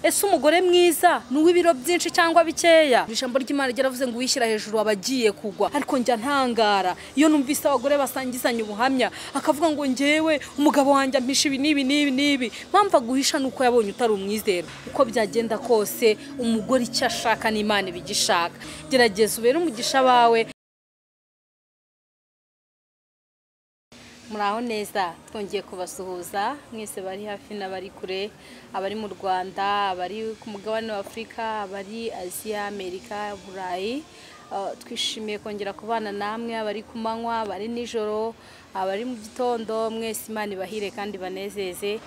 ese umugore mwiza nuw'ibiro byinshi cyangwa bikeya? Ijambo ry'Imana ryaravuze ngo wishyira hejuru abagiye kugwa. Ariko njya ntangara iyo numvise abagore basangizanya ubuhamya akavuga ngo ngewe umugabo wanjye ampisha ibi nibi. Mpamva guhisha nuko yabonye utari umwizera. Uko byagenda kose umugore icyo ashaka n'Imana ibigishaka. Gerageza ubere umugisha bawe. Muraho neza, twongeye kubasuhuza mwese bari hafi n'abari kure, abari mu Rwanda, abari ku mugabane wa Afrika, abari Asia, Amerika, Burayi. Twishimiye kongera kubana namwe, abari ku manywa, abari nijoro, abari mu gitondo. Mwese Imana ibahire kandi banezeze.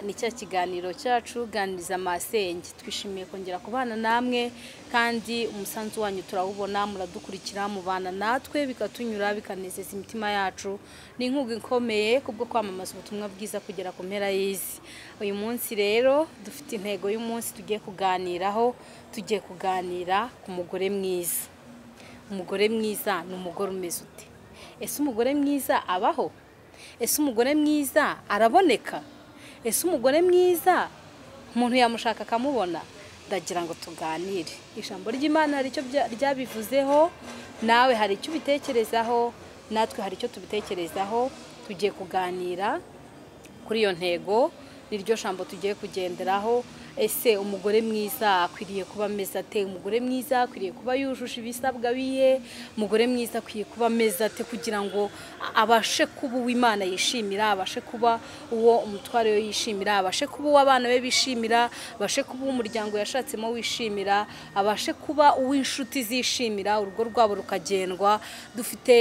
Ni cya kiganiro cyacu ganiriza masenge. Twishimiye kongera kubana namwe kandi umusanzu wanyu turawubona, muradukurikira mubana natwe bikatunyura bikanezeza imitima yacu. Ni inkunga ikomeye kubwo kwamamaza ubutumwa bwiza kugera ku mpera y'isi. Uyu munsi rero dufite intego y'umunsi tugiye kuganiraho. Tugiye kuganira ku mugore mwiza. Umugore mwiza ni umugore umeze ute? Ese umugore mwiza abaho? Ese umugore mwiza araboneka? Ese umugore mwiza umuntu yamushaka akamubona? Ndagira ngo tuganire. Ijambo ry'Imana hari icyo ryabivuzeho, nawe hari icyo ubitekerezaho, natwe hari icyo tubitekerezaho. Tugiye kuganira kuri iyo ntego, niryo jambo tugiye kugenderaho. Ese umugore mwiza akwiriye kuba ameze ate? Umugore mwiza akwiriye kuba yujuje ibisabwa biye? Umugore mwiza akwiriye kuba ameze ate kugira ngo abashe kuba uw'Imana yishimira, abashe kuba uwo umutware we yishimira, abashe kuba uw'abana be bishimira, abashe kuba umuryango yashatsemo wishimira, abashe kuba uw'inshuti zishimira, urugo rwabo rukagendwa? Dufite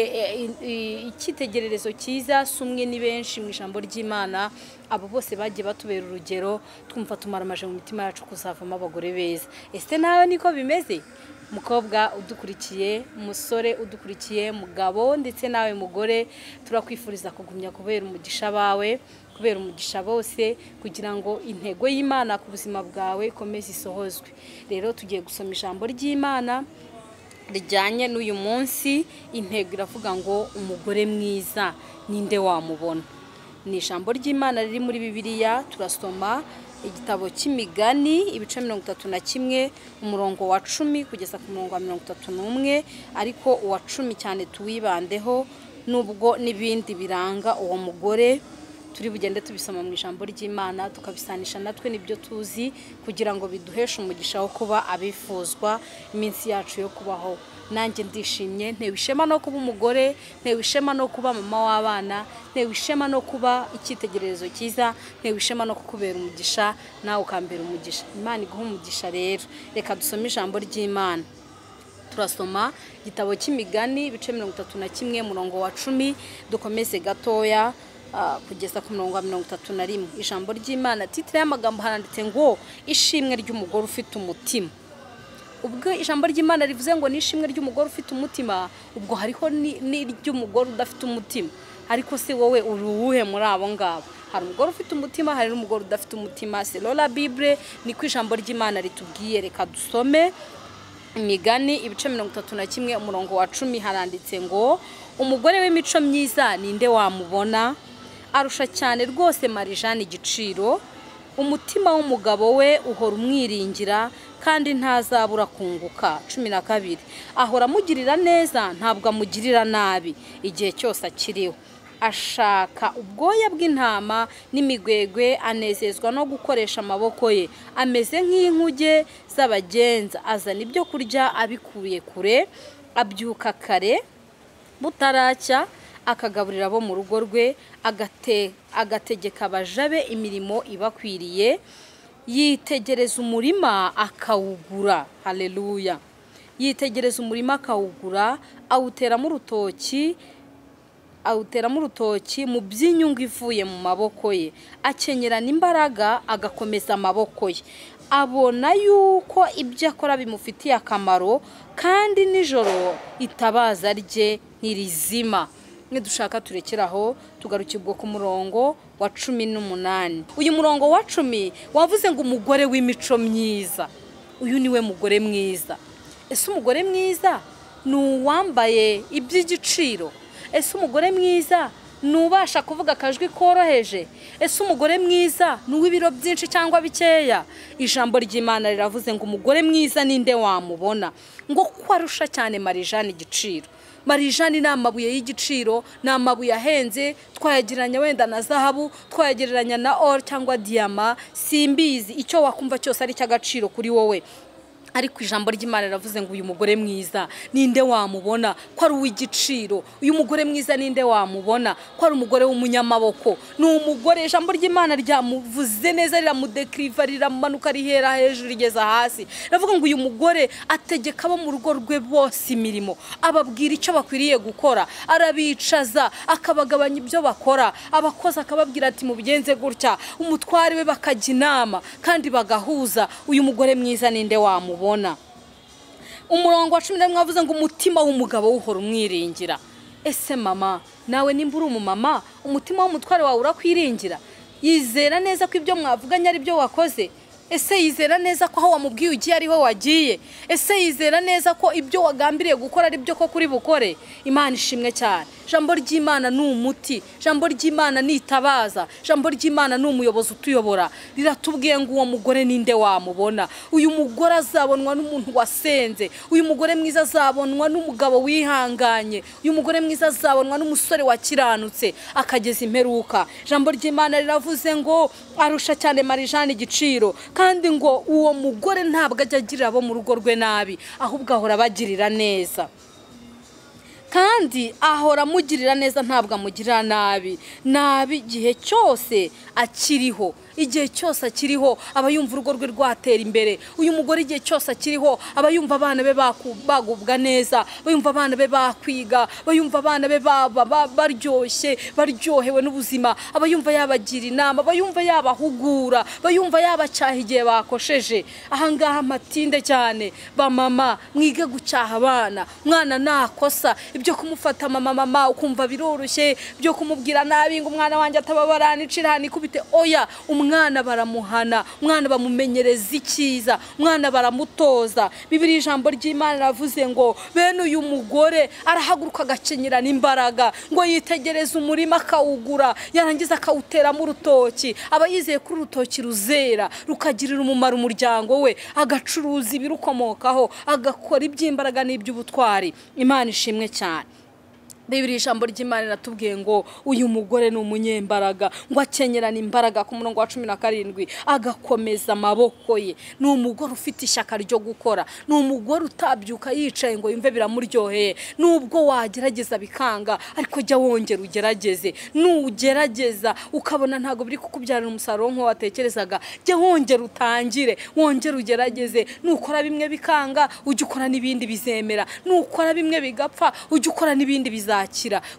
icyitegererezo cyiza, sumwe ni benshi mu ijambo ry'Imana. Abo bose bagiye batubera urugero, twumva tumaramaje mu mitima yacu kuzavamo abagore beza. Ese nawe niko bimeze? Mukobwa udukurikiye, umusore udukurikiye, mugabo ndetse nawe mugore, turakwifuriza kugumya kubera umugisha bawe, kubera umugisha bose, kugira ngo intego y'Imana ku buzima bwawe ikomeze isohozwe. Rero tugiye gusoma ijambo ry'Imana rijyanye n'uyu munsi. Intego iravuga ngo umugore mwiza ninde wamubona? Ni ijambo ry'Imana riri muri Bibiliya. Turasoma igitabo cy'Imigani ibice 31 umurongo wa 10 kugeza ku murongo wa 31, ariko uwa 10 cyane tuwibandeho, nubwo nibindi biranga uwo mugore turi bugende tubisoma mu ijambo ry'Imana tukabisanisha natwe nibyo tuzi, kugira ngo biduheshe umugisha wo kuba abifuzwa iminsi yacu yo kubaho. Nanjye ndishimye, ntewe ishema no kuba umugore, ntewe ishema no kuba mama w'abana, ntewe ishema no kuba icyitegererezo cyiza, ntewe ishema no kukubera umugisha, nawe ukambera umugisha. Imana iguha umugisha. Rero reka dusome ijambo ry'Imana. Turasoma igitabo cy'Imigani ibice 31 umurongo wa 10, dukomeze gatoya kugeza ku murongo wa 31. Ijambo ry'Imana, titire y'amagambo handitse ngo ishimwe ry'umugore ufite umutima. Ubwo ijambo ry'Imana rivuze ngo nishimwe ry'umugore ufite umutima, ubwo hariho n'iry'umugore udafite umutima. Ariko se wowe uri uwuhe muri abo ngabo? Hari umugore ufite umutima, hari n'umugore udafite umutima. Selon la Bible niko ijambo ry'Imana ritubwiye. Reka dusome Imigani ibice 31 umurongo wa 10. Haranditse ngo umugore w'imico myiza ninde wamubona? Arusha cyane rwose marijani igiciro. Umutima w'umugabo we uhora umwiringira kandi ntazabura kunguka. 12. Ahora amugirira neza, ntabwo amugirira nabi igihe cyose akiriho. Ashaka ubwoya bw'intama n'imigwegwe, anezezwa no gukoresha amaboko ye. Ameze nk'inkuge z'abagenza, azana ibyo kurya abikuye kure. Abyuka kare butaracya, akagaburira abo mu rugo rwe, agategeka abajabe imirimo ibakwiriye. Yitegereza umurima akawugura. Haleluya. Yitegereza umurima akawugura, awuteramo urutoki mu by'inyungu ivuye mu maboko ye. Akenyerana imbaraga, agakomeza amaboko ye. Abona yuko ibyo akora bimufitiye akamaro, kandi nijoro itabaza rye ntirizima. Dushaka turekeraho tugarukirwa ku murongo wa 18. Uyu murongo wa 10 wavuze ngo umugore w'imico myiza. Uyu niwe mugore mwiza. Ese umugore mwiza ni uwambaye iby'igiciro? Ese umugore mwiza nubasha kuvuga akajwi koroheje. Ese umugore mwiza n'uw'ibiro byinshi cyangwa bikeya? Ijambo ry'Imana riravuze ngo umugore mwiza ninde wamubona, ngo ko arusha cyane Marijani igiciro. Marijani ni amabuye y'igiciro, ni amabuye ahenze, twayagereranya wenda na zahabu, twayagereranya na or cyangwa diama, simbizi icyo wakumva cyose ari cy'agaciro kuri wowe. Ariko ijambo ry'Imana riravuze ngo uyu mugore mwiza ninde wamubona, ko ari uw'igiciro. Uyu mugore mwiza ninde wamubona, ko ari umugore w'umunyamaboko. Ni umugore ijambo ry'Imana ryamuvuze neza, riramudekriva, riramanuka rihera hejuru rigeza hasi. Ravuga ngo uyu mugore ategeka abo mu rugo rwe bose imirimo, ababwira icyo bakwiriye gukora, arabicaza akabagabanya ibyo bakora, abakozi akababwira ati mubigenze gutya, umutwari we bakajya inama kandi bagahuza. Uyu mugore mwiza ninde wamubona. Umurongo wa 11 avuze ngo umutima w'umugabo uhora umwiringira. Ese mama nawe nimba uri umumama, umutima w'umutware wawe urakwiringira? Yizera neza ko ibyo mwavuganye ari byo wakoze? Ese yizera neza ko aho wamubwiye ugiye ariho wagiye? Ese yizera neza ko ibyo wagambiriye gukora ari byo ko kuri bukore? Imana ishimwe cyane. Jambo ry'Imana ni umuti, jambo ry'Imana ni itabaza, jambo ry'Imana ni umuyobozi utuyobora. Riratubwiye ngo uwo mugore ninde wamubona. Uyu mugore azabonwa n'umuntu wasenze, uyu mugore mwiza azabonwa n'umugabo wihanganye, uyu mugore mwiza azabonwa n'umusore wakiranutse akageza imperuka. Jambo ry'Imana riravuze ngo arusha cyane Marijani igiciro, kandi ngo uwo mugore ntabwo ajya agirira abo mu rugo rwe nabi, ahubwo ahora abagirira neza. Kandi ahora amugirira neza, ntabwo amugirira nabi. Nabi igihe cyose akiriho, igihe cyose akiriho aba yumva urugo rwe rwatera imbere. Uyu mugore igihe cyose akiriho aba yumva abana be bagubwa neza, bayumva abana be bakwiga, bayumva abana be baryohewe n'ubuzima, aba yumva yabagira inama, bayumva yabahugura, bayumva yabacyaha igihe bakosheje. Ahangaha matinde cyane ba mama, mwige gucyaha abana. Mwana nakosa, ibyo kumufata mama ukumva biroroshye, byo kumubwira nabi ngo umwana wanjye atababara nicira nikubite, oya, umwana baramuhana, umwana bamumenyereza icyiza, umwana baramutoza. Bibiri ijambo ry'Imana ravuze ngo bene uyu mugore arahaguruka agakenyerana imbaraga, ngo yitegereza umurima akawugura, yarangiza akawuteramo urutoki, aba yizeye kuri urutoki ruzera rukagirira umumaro umuryango we, agacuruza ibirukomokaho, agakora iby'imbaraga n'iby'ubutwari. Imana ishimwe cyane. Bibiri ijambo ry'Imana ratubwiye ngo uyu mugore ni umunyembaraga, ngo akenyerana imbaraga. Ku murongo wa 17 agakomeza amaboko ye. Ni umugore ufite ishyaka ryo gukora, ni umugore utabyuka yicaye ngo yumve biramuryoheye. Nubwo wagerageza bikanga, ariko jya wongera ugerageze. Nugerageza ukabona ntago biri kukubyarira umusaruro nko watekerezaga, jya wongera utangire, wongera ugerageze. Nukora bimwe bikanga, ujye ukora n'ibindi bizemera. Nukora bimwe bigapfa, ujye ukora n'ibindi bizakira,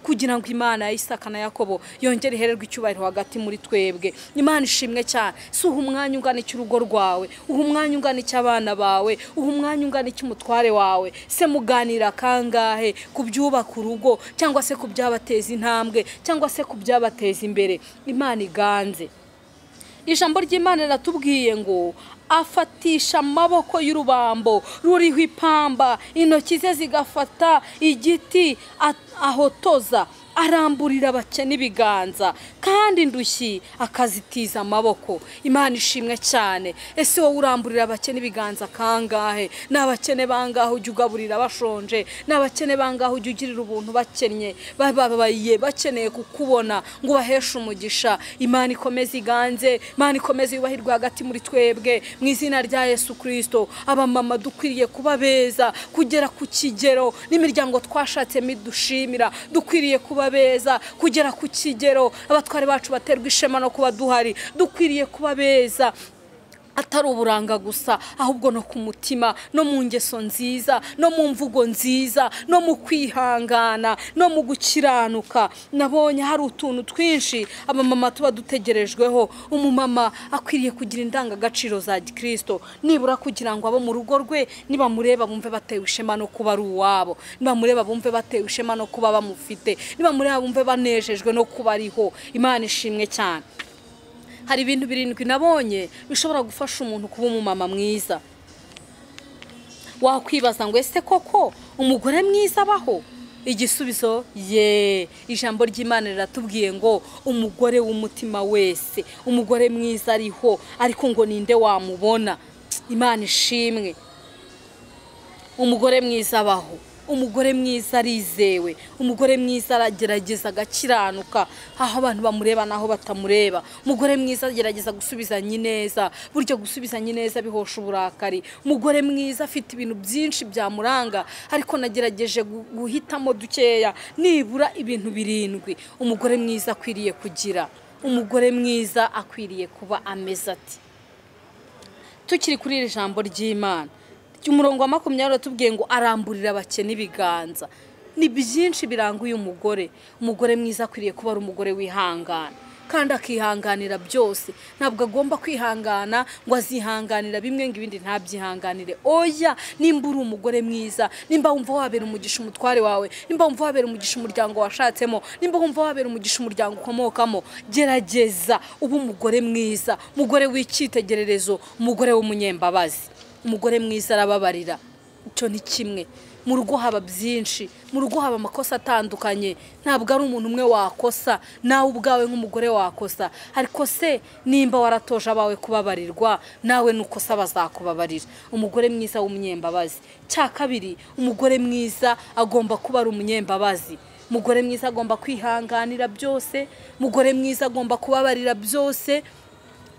kugira ngo Imana ya Isaka na Yakobo yongere ihererwe icyubahiro hagati muri twebwe. Imana ishimwe cyane. Suha umwanya ungana cy'urugo rwawe, uha umwanya ungana cy'abana bawe, uha umwanya ungana cy'umutware wawe. Se muganira kangahe kubyubaka urugo, cyangwa se kubyabateza intambwe, cyangwa se kubyabateza imbere. Imana iganze. Ijambo ry'Imana ratubwiye ngo afatisha amaboko y'urubambo ruriho ipamba, intoki ze zigafata igiti ahotoza, aramburira abakene ibiganza, kandi indushyi akazitiza amaboko. Imana ishimwe cyane. Ese wowe uramburira abakene ibiganza kangahe? N'abakene bangaho ujye ugaburira bashonje, n'abakene bangaho ujye ugirira ubuntu bakennye, bababaye bakeneye kukubona ngo baheshe umugisha. Imana ikomeze iganze, Imana ikomeze yubahirwe hagati muri twebwe mu izina rya Yesu Kristo. Abamama dukwiriye kuba beza, kugera ku kigero n'imiryango twashatse midushimira, dukwiriye kuba beza kugera ku kigero abatware bacu baterwa ishema no kuba duhari. Dukwiriye kuba beza atari uburanga gusa, ahubwo no ku mutima, no mu ngeso nziza, no mu mvugo nziza, no mu kwihangana, no mu gukiranuka. Nabonye hari utuntu twinshi abamama tuba dutegerejweho. Umumama akwiriye kugira indangagaciro za Gikristo, nibura kugira ngo abo mu rugo rwe nibamureba bumve batewe ishema no kuba ari uwabo, nibamureba bumve batewe ishema no kuba bamufite, nibamureba bumve banejejwe no kuba ariho. Imana ishimwe cyane. Hari ibintu 7 nabonye bishobora gufasha umuntu kuba umumama mwiza. Wakwibaza ngo ese koko umugore mwiza abaho? igisubizo ijambo ry'Imana riratubwiye ngo umugore w'umutima wese, umugore mwiza ariho, ariko ngo ninde wamubona? Imana ishimwe. Umugore mwiza abaho, umugore mwiza arizewe, umugore mwiza aragerageza agakiranuka aho abantu bamureba naho batamureba. Umugore mwiza agerageza gusubizanya neza, buryo gusubizanya neza bihosha uburakari. Umugore mwiza afite ibintu byinshi byamuranga, ariko nagerageje guhitamo dukeya, nibura ibintu 7 umugore mwiza akwiriye kugira. Umugore mwiza akwiriye kuba ameze ati. Tukiri kuri iri jambo ry'Imana, umurongo wa 20 tubwiye ngo aramburira abakene ibiganza. Ni byinshi biranga uyu mugore. Umugore mwiza akwiriye kuba ari umugore wihangana, kandi akihanganira byose. Ntabwo agomba kwihangana ngo azihanganira bimwe ngo ibindi ntabyihanganire. Oya, nimba uri umugore mwiza, nimba wumva wabera umugisha umutware wawe, nimba wumva wabera umugisha umuryango washatsemo, nimba wumva wabera umugisha umuryango ukomokamo, gerageza ubu umugore mwiza, umugore w'icyitegererezo, umugore w'umunyembabazi. Umugore mwiza arababarira. Icyo ni kimwe. Mu rugo haba byinshi, mu rugo haba amakosa atandukanye. Ntabwo ari umuntu umwe wakosa, nawe ubwawe nk'umugore wakosa. Ariko se nimba waratoje abawe kubabarirwa, nawe nukosa bazakubabarira. Umugore mwiza w'umunyembabazi. Cya kabiri, umugore mwiza agomba kuba ari umunyembabazi. Umugore mwiza agomba kwihanganira byose, umugore mwiza agomba kubabarira byose.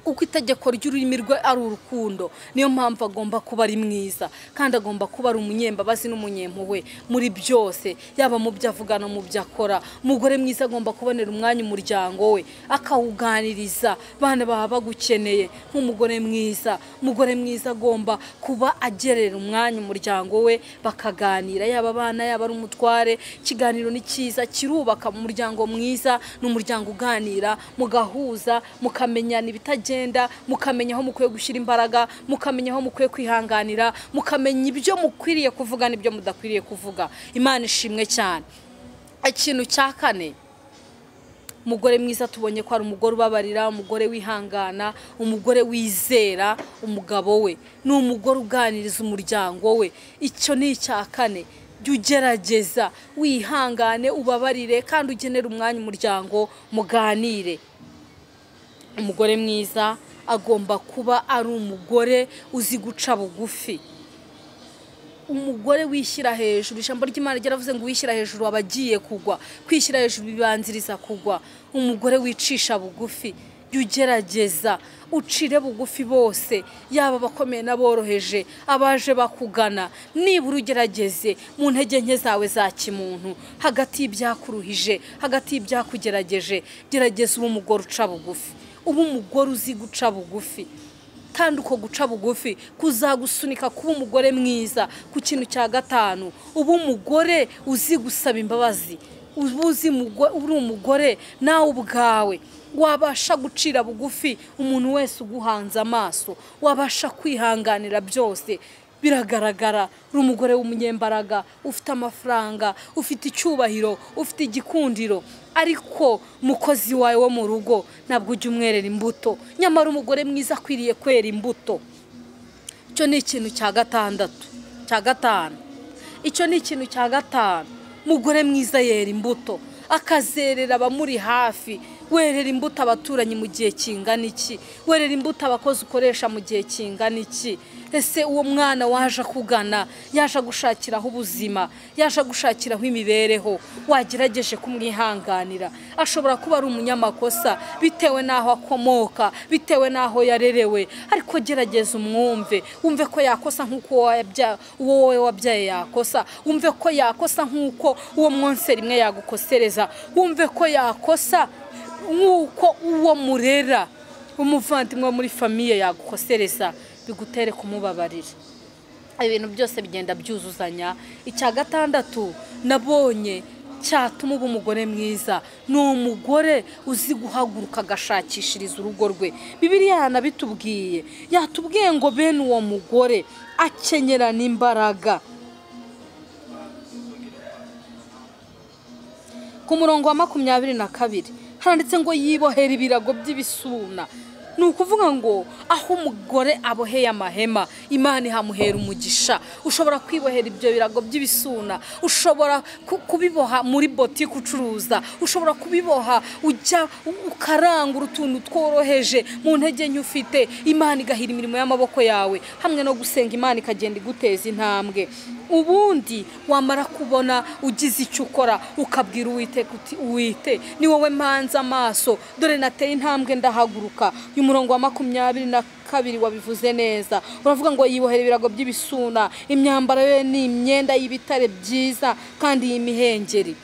Uko itegeko ry'ururimi rwe ari urukundo, niyo mpamvu agomba kuba ari mwiza, kandi agomba kuba ari umunyembabazi n'umunyempuhwe muri byose, yaba mu byo avuga no mu byo akora. Umugore mwiza agomba kubonera umwanya umuryango we, akawuganiriza. Bana baba bagukeneye nk'umugore mwiza. Umugore mwiza agomba kuba agerera umwanya umuryango we, bakaganira, yaba abana yaba ari umutware. Ikiganiro ni cyiza, kirubaka mu muryango mwiza, n'umuryango uganira, mugahuza, mukamenyana ibitagenda, mukamenya aho mukwiye gushyira imbaraga, mukamenya aho mukwiye kwihanganira, mukamenya ibyo mukwiriye kuvuga n'ibyo mudakwiriye kuvuga. Imana ishimwe cyane. Ikintu cya 4, umugore mwiza tubonye ko ari umugore ubabarira, umugore wihangana, umugore wizera umugabo we, ni umugore uganiriza umuryango we. Icyo ni icya 4. Ugerageza wihangane, ubabarire, kandi ugenera umwanya umuryango, muganire. Umugore mwiza agomba kuba ari umugore uzi guca bugufi. Umugore wishyira hejuru. Ijambo ry'Imana ryaravuze ngo wishyira hejuru abagiye kugwa. Kwishyira hejuru bibanziriza kugwa. Umugore wicisha bugufi. Ugerageza ucire bugufi bose, yaba abakomeye n'aboroheje, abaje bakugana. Nibura ugerageze mu ntege nke zawe za kimuntu, hagati y'ibyakuruhije, hagati y'ibyakugerageje, gerageza uba umugore uca bugufi. Ubu umugore uzi guca bugufi, kandi uko guca bugufi kuzagusunika kuba umugore mwiza. Ku kintu cya 5, ubu umugore uzi gusaba imbabazi. Uri umugore nawe ubwawe wabasha gucira bugufi umuntu wese uguhanze amaso, wabasha kwihanganira byose. Biragaragara uri umugore w'umunyembaraga, ufite amafaranga, ufite icyubahiro, ufite igikundiro, ariko mukozi wawe wo mu rugo ntabwo ujya umwerera imbuto. Nyamara umugore mwiza akwiriye kwera imbuto. Icyo ni ikintu cya 5. Icyo ni ikintu cya 5. Umugore mwiza yera imbuto, akazerera abamuri hafi. Werera imbuto abaturanyi mu gihe kingana iki? Werera imbuto abakozi ukoresha mu gihe kingana iki? Ese uwo mwana waje kugana, yaje gushakiraho ubuzima, yaje gushakiraho imibereho, wagerageje kumwihanganira. Ashobora kuba ari umunyamakosa bitewe n'aho akomoka, bitewe n'aho yarerewe, ariko gerageza umwumve. Wumve ko yakosa nk'uko wowe wabyaye yakosa. Wumve ko yakosa nk'uko uwo mwonse rimwe yagukosereza. Wumve ko yakosa nk'uko uwo murera, umuvandimwe muri famiye yagukosereza. Bigutere kumubabarira. Ibintu byose bigenda byuzuzanya. Icya 6 nabonye cyatuma uba umugore mwiza, ni umugore uzi guhaguruka agashakishiriza urugo rwe. Bibiliya yanabitubwiye, yatubwiye ngo bene uwo mugore akenyerana imbaraga. Ku murongo wa 22 handitse ngo yibohera ibirago by'ibisuna. nukuvuga ngo aho umugore aboheye amahema Imana ihamuhera umugisha ushobora kwibohera ibyo birago by'ibisuna ushobora kubiboha muri boutique ucuruza ushobora kubiboha ujya ukarangura utuntu tworoheje mu ntege nke ufite Imana igahira imirimo y'amaboko yawe hamwe no gusenga Imana ikagenda iguteza intambwe ubundi wamara kubona ugize icyo ukora ukabwira Uwiteka uti Uwite ni wowe manza amaso dore nateye intambwe ndahaguruka y'umurongo wa 22 wabivuze neza uravuga ngo yibohera ibirago by'ibisuna imyambaro ye ni imyenda y'ibitare byiza kandi y'imihengeri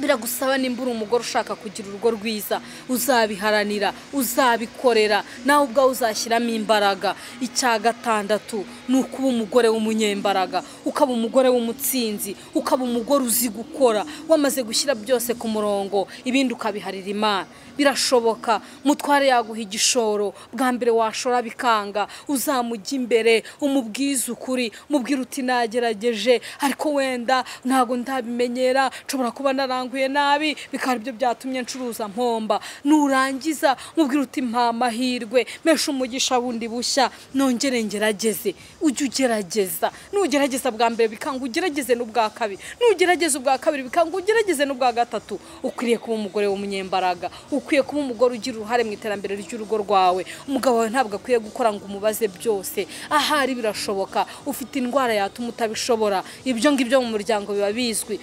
biragusaba nimbura umugore ushaka kugira urugo rwiza uzabiharanira uzabikorera nawe ubwawe uzashyiramo imbaraga icya gatandatu nukuba umugore w'umunyembaraga ukaba umugore w'umutsinzi ukaba umugore uzi gukora wamaze gushyira byose ku murongo ibindi ukabiharira Imana birashoboka mutware yaguha igishoro bwa mbere washora bikanga uzamujya imbere umubwiza ukuri mubwira uti nagerageje ariko wenda ntago ndabimenyera nshobora kuba naranguye nabi bikaba byo byatumye ncuruza mpomba nurangiza mubwira uti mpa amahirwe mesha umugisha bundi bushya nongere ngerageze ujye ugerageza nugerageza bwa mbere bikanga ugerageze n'ubwa kabiri nugerageza ubwa kabiri bikanga ugerageze n'ubwa gatatu ukwiriye kuba umugore w'umunyembaraga ukwiye kuba umugore ugira uruhare mu iterambere ry'urugo rwawe umugabo wawe ntabwo akwiye gukora ngo umubaze byose ahari birashoboka ufite indwara yatuma utabishobora ibyo ngibyo mu muryango biba bizwi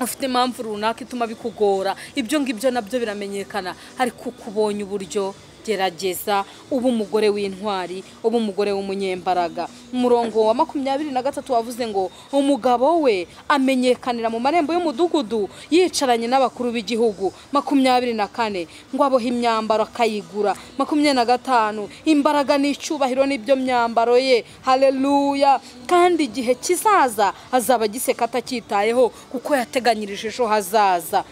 ufite impamvu runaka ituma bikugora ibyo ngibyo nabyo biramenyekana ariko kubonye uburyo gerageza ubu umugore w'intwari ubu umugore w'umunyembaraga umurongo wa 23 wavuze ngo umugabo we amenyekanira mu marembo y'umudugudu yicaranye n'abakuru b'igihugu 24 ngo abohe imyambaro akayigura 25 imbaraga n'icyubahiro n'ibyo myambaro ye haleluya kandi igihe kizaza azaba giseka atacyitayeho kuko yateganyirije ejo hazaza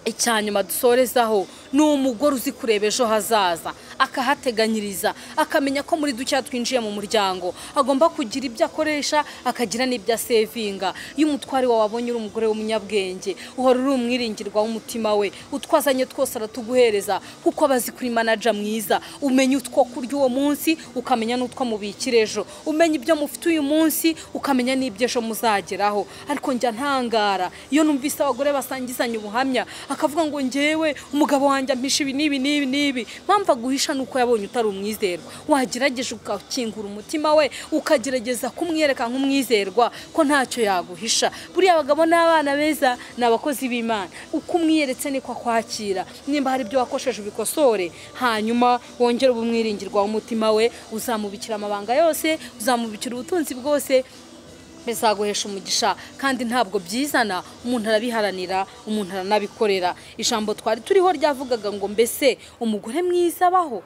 icyanyuma dusorezaho ni umugore uzi kureba ejo hazaza akahateganyiriza akamenya ko muri ducya twinjiye mu muryango agomba kugira ibyo akoresha akagira n'ibyo asevinga iyo umutwari wawe abonye uri umugore w'umunyabwenge uhora uri umwiringirwa w'umutima we utwazanye twose aratuguhereza kuko abazi kuri manager mwiza umenya utwo kurya uwo munsi ukamenya n'utwo mubikira ejo umenya ibyo mufite uyu munsi ukamenya n'ibyo ejo muzageraho ariko njya ntangara iyo numvise abagore basangizanya ubuhamya akavuga ngo ngewe umugabo wanjye ampisha ibi nibi mpamva guhisha nuko yabonye utari umwizerwa wagerageje ukakingura umutima we ukagerageza kumwereka nk'umwizerwa ko ntacyo yaguhisha buri abagabo n'abana beza n'abakozi b'Imana uko umwiyeretse niko kwakira nimba hari ibyo wakosheje ubikosore hanyuma wongere ubumwiringirwa w'umutima we uzamubikira amabanga yose uzamubikira ubutunzi bwose bizaguhesha umugisha kandi ntabwo byizana umuntu arabiharanira umuntu aranabikorera ijambo twari turiho ryavugaga ngo mbese umugore mwiza abaho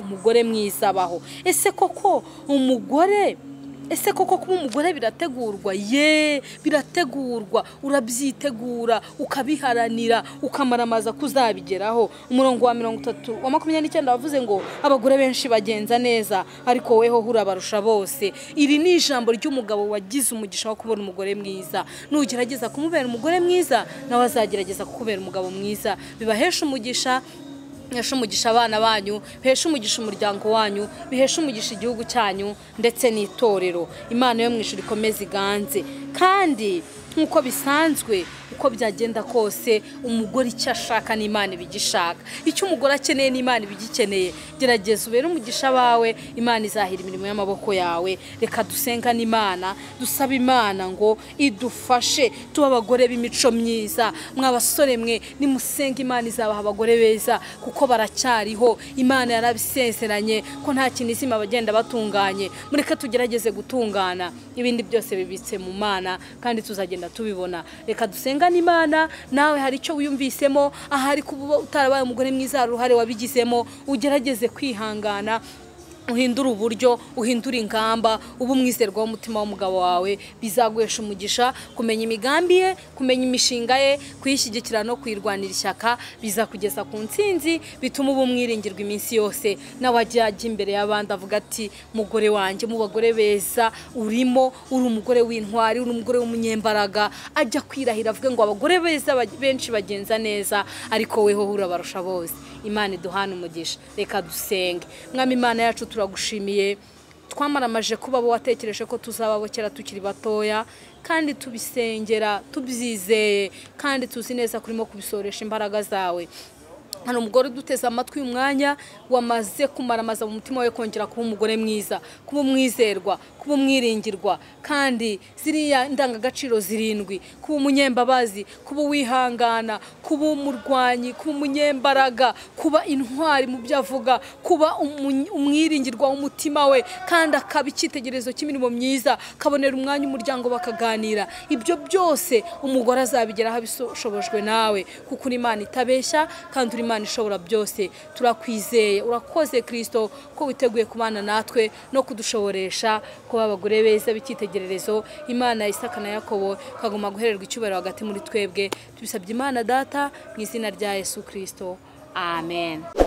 umugore mwiza abaho ese koko kuba umugore birategurwa birategurwa urabyitegura ukabiharanira ukamaramaza kuzabigeraho umurongo wa 29 wavuze ngo abagore benshi bagenza neza ariko weho hurabarusha bose iri ni ijambo ry'umugabo wagize umugisha wo kubona umugore mwiza nugerageza kumubera umugore mwiza nawe azagerageza kukubera umugabo mwiza bibahesha umugisha bihesha umugisha abana banyu bihesha umugisha umuryango wanyu bihesha umugisha igihugu cyanyu ndetse n'itorero Imana yo mwishuri ikomeze iganze kandi nkuko bisanzwe uko byagenda kose umugore icyo ashaka n'Imana ibigishaka icyo umugore akeneye n'Imana ibigikeneye gerageza ubere umugisha bawe Imana izahira imirimo y'amaboko yawe reka dusenga n'Imana dusaba Imana ngo idufashe tuba abagore b'imico myiza mwabasore mwe nimusenga Imana izabaha abagore beza kuko baracyariho Imana yarabisezeranye ko nta kintu izima bagenda batunganye mureke tugerageze gutungana ibindi byose bibitse mu Mana kandi tuzagenda tubibona reka dusenga n'Imana nawe hari icyo wiyumvisemo ahari kuba utarabaye umugore mwiza ruhare wabigizemo ugerageze kwihangana uhindura uburyo uhindura ingamba ubu mwizerwa w'umutima w'umugabo wawe bizaguhesha umugisha kumenya imigambi ye kumenya imishinga ye kuyishyigikira no kwirwanira ishyaka bizakugeza ku ntsinzi bituma ubu mwiringirwa iminsi yose nawe ajya imbere y'abandi avuga ati mugore wanjye mu bagore beza urimo uri umugore w'intwari uri umugore w'umunyembaraga ajya kwirahira avuga ngo abagore beza benshi bagenza neza ariko weho hurabarusha bose Imana iduhana umugisha. Reka dusenge. Mwami Imana yacu turagushimiye, twamaramaje kuba bo watekereje ko tuzababokera tukiri batoya, kandi tubisengera tubyizeye, kandi tuzi neza kurimo kubisoresha imbaraga zawe. Hano umugore duteze amatwi umwanya wamaze kumaramaza mu mutima we kongera kuba umugore mwiza, kuba umwizerwa, kuba umwiringirwa, kandi ziriya ndangagaciro zirindwi: kuba umunyembabazi, kuba uwihangana, kuba umurwanyi, kuba umunyembaraga, kuba intwari mu byo avuga, kuba umwiringirwa w'umutima we, kandi akaba icyitegererezo cy'imirimo myiza, kabonera umwanya umuryango bakaganira. Ibyo byose umugore azabigeraho abishobojwe nawe, kuko uri Imana itabeshya kandi uri Imana ishobora byose. Turakwizeye, urakoze Kristo ko witeguye kubana natwe no kudushoboresha kuba abagore beza b'icyitegererezo. Imana ya Isaka na Yakobo kagomba guhererwa icyubahiro hagati muri twebwe. Tubisabye Imana Data mu izina rya Yesu Kristo, amen.